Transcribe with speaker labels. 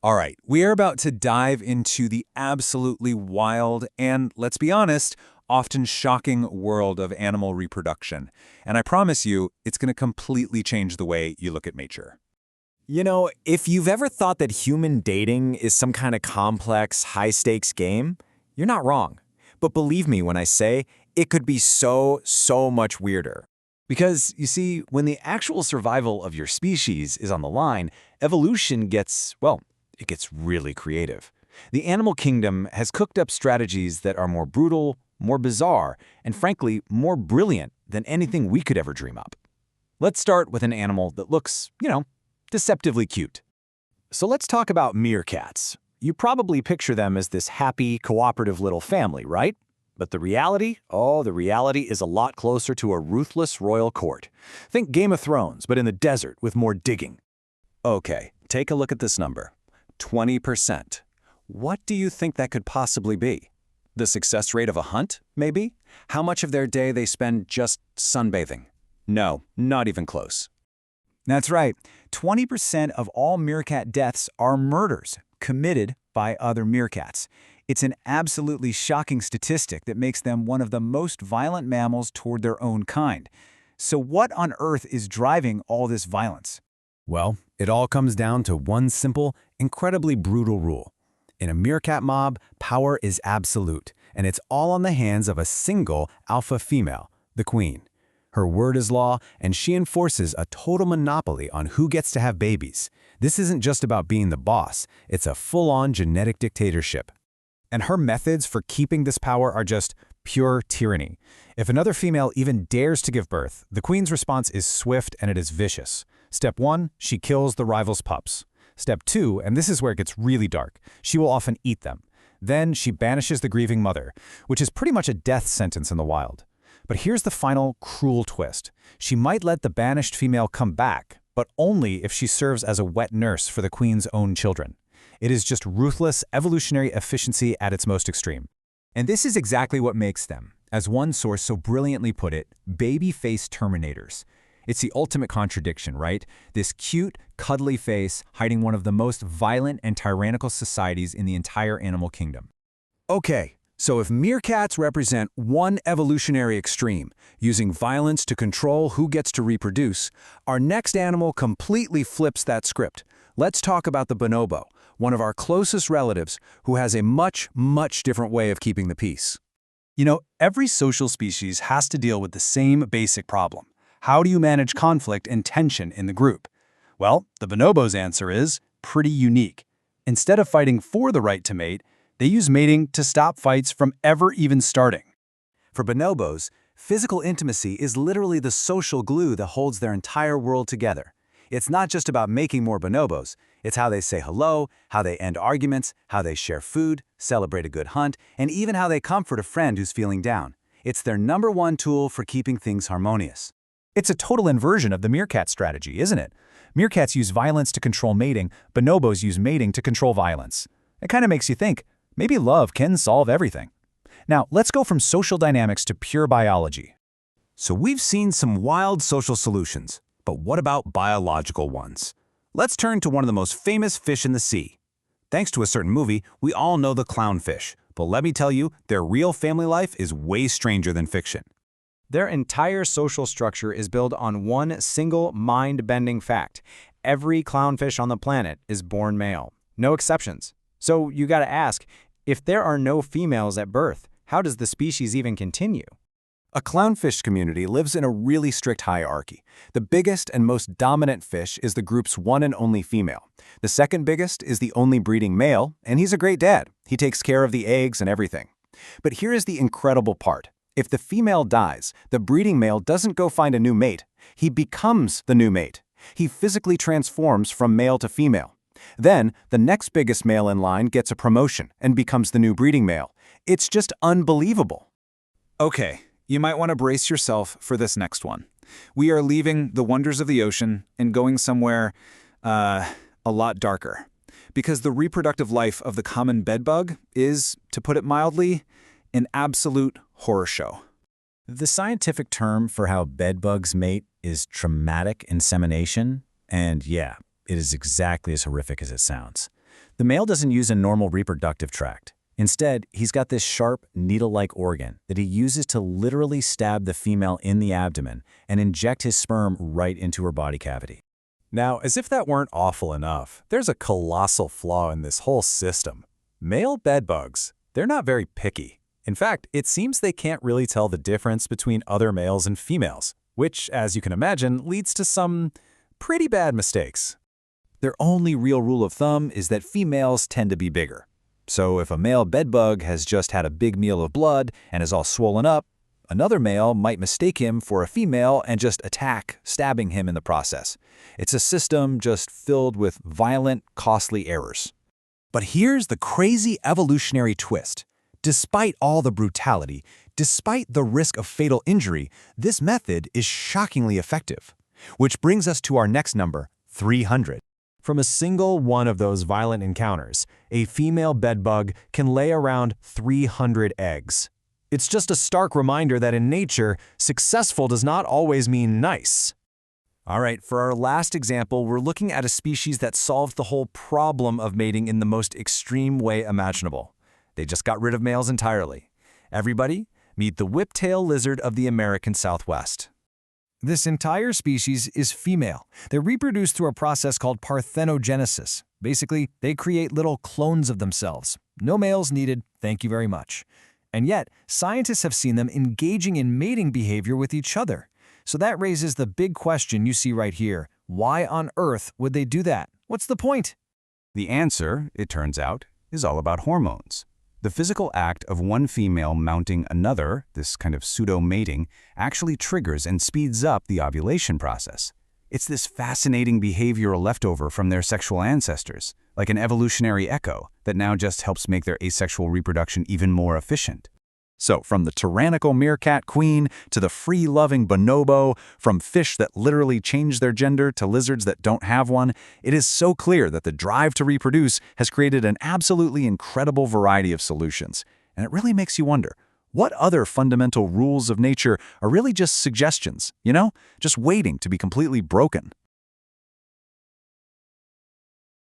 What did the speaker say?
Speaker 1: All right, we are about to dive into the absolutely wild and, let's be honest, often shocking world of animal reproduction. And I promise you, it's going to completely change the way you look at nature.
Speaker 2: You know, if you've ever thought that human dating is some kind of complex, high-stakes game, you're not wrong. But believe me when I say it could be so much weirder. Because, you see, when the actual survival of your species is on the line, evolution gets, well, it gets really creative. The animal kingdom has cooked up strategies that are more brutal, more bizarre, and frankly, more brilliant than anything we could ever dream up. Let's start with an animal that looks, deceptively cute. So let's talk about meerkats. You probably picture them as this happy, cooperative little family, right? But the reality? Oh, the reality is a lot closer to a ruthless royal court. Think Game of Thrones, but in the desert with more digging.
Speaker 1: Okay, take a look at this number. 20%. What do you think that could possibly be? The success rate of a hunt, maybe? How much of their day they spend just sunbathing? No, not even close.
Speaker 3: That's right. 20% of all meerkat deaths are murders committed by other meerkats. It's an absolutely shocking statistic that makes them one of the most violent mammals toward their own kind. So what on earth is driving all this violence?
Speaker 4: Well, it all comes down to one simple, incredibly brutal rule. In a meerkat mob, power is absolute, and it's all on the hands of a single alpha female, the queen. Her word is law, and she enforces a total monopoly on who gets to have babies. This isn't just about being the boss, it's a full-on genetic dictatorship. And her methods for keeping this power are just pure tyranny. If another female even dares to give birth, the queen's response is swift and it is vicious. Step 1, she kills the rival's pups. Step 2, and this is where it gets really dark, she will often eat them. Then she banishes the grieving mother, which is pretty much a death sentence in the wild. But here's the final cruel twist. She might let the banished female come back, but only if she serves as a wet nurse for the queen's own children. It is just ruthless evolutionary efficiency at its most extreme.
Speaker 3: And this is exactly what makes them, as one source so brilliantly put it, baby-faced terminators. It's the ultimate contradiction, right? This cute, cuddly face hiding one of the most violent and tyrannical societies in the entire animal kingdom.
Speaker 1: Okay, so if meerkats represent one evolutionary extreme, using violence to control who gets to reproduce, our next animal completely flips that script. Let's talk about the bonobo, one of our closest relatives who has a much different way of keeping the peace.
Speaker 5: You know, every social species has to deal with the same basic problem. How do you manage conflict and tension in the group? Well, the bonobo's answer is pretty unique. Instead of fighting for the right to mate, they use mating to stop fights from ever even starting.
Speaker 4: For bonobos, physical intimacy is literally the social glue that holds their entire world together. It's not just about making more bonobos, it's how they say hello, how they end arguments, how they share food, celebrate a good hunt, and even how they comfort a friend who's feeling down. It's their #1 tool for keeping things harmonious.
Speaker 3: It's a total inversion of the meerkat strategy, isn't it? Meerkats use violence to control mating, bonobos use mating to control violence. It kind of makes you think, maybe love can solve everything. Now, let's go from social dynamics to pure biology.
Speaker 4: So we've seen some wild social solutions, but what about biological ones? Let's turn to one of the most famous fish in the sea. Thanks to a certain movie, we all know the clownfish, but let me tell you, their real family life is way stranger than fiction.
Speaker 2: Their entire social structure is built on one single mind-bending fact. Every clownfish on the planet is born male. No exceptions. So you gotta ask, if there are no females at birth, how does the species even continue?
Speaker 4: A clownfish community lives in a really strict hierarchy. The biggest and most dominant fish is the group's one and only female. The second biggest is the only breeding male, and he's a great dad. He takes care of the eggs and everything. But here is the incredible part. If the female dies, the breeding male doesn't go find a new mate. He becomes the new mate. He physically transforms from male to female. Then, the next biggest male in line gets a promotion and becomes the new breeding male. It's just unbelievable.
Speaker 1: Okay, you might want to brace yourself for this next one. We are leaving the wonders of the ocean and going somewhere, a lot darker. Because the reproductive life of the common bedbug is, to put it mildly, an absolute horror show.
Speaker 3: The scientific term for how bedbugs mate is traumatic insemination, and yeah, it is exactly as horrific as it sounds.
Speaker 2: The male doesn't use a normal reproductive tract. Instead, he's got this sharp, needle-like organ that he uses to literally stab the female in the abdomen and inject his sperm right into her body cavity.
Speaker 4: Now, as if that weren't awful enough, there's a colossal flaw in this whole system. Male bedbugs, they're not very picky. In fact, it seems they can't really tell the difference between other males and females, which, as you can imagine, leads to some pretty bad mistakes.
Speaker 1: Their only real rule of thumb is that females tend to be bigger. So if a male bedbug has just had a big meal of blood and is all swollen up, another male might mistake him for a female and just attack, stabbing him in the process. It's a system just filled with violent, costly errors. But here's the crazy evolutionary twist. Despite all the brutality, despite the risk of fatal injury, this method is shockingly effective. Which brings us to our next number, 300.
Speaker 4: From a single one of those violent encounters, a female bedbug can lay around 300 eggs. It's just a stark reminder that in nature, successful does not always mean nice.
Speaker 1: All right, for our last example, we're looking at a species that solved the whole problem of mating in the most extreme way imaginable. They just got rid of males entirely. Everybody, meet the whiptail lizard of the American Southwest.
Speaker 3: This entire species is female. They reproduce through a process called parthenogenesis. Basically, they create little clones of themselves. No males needed, thank you very much. And yet, scientists have seen them engaging in mating behavior with each other. So that raises the big question you see right here. Why on earth would they do that? What's the point?
Speaker 1: The answer, it turns out, is all about hormones. The physical act of one female mounting another, this kind of pseudo-mating, actually triggers and speeds up the ovulation process. It's this fascinating behavioral leftover from their sexual ancestors, like an evolutionary echo that now just helps make their asexual reproduction even more efficient. So, from the tyrannical meerkat queen to the free-loving bonobo, from fish that literally change their gender to lizards that don't have one, it is so clear that the drive to reproduce has created an absolutely incredible variety of solutions. And it really makes you wonder, what other fundamental rules of nature are really just suggestions, just waiting to be completely broken?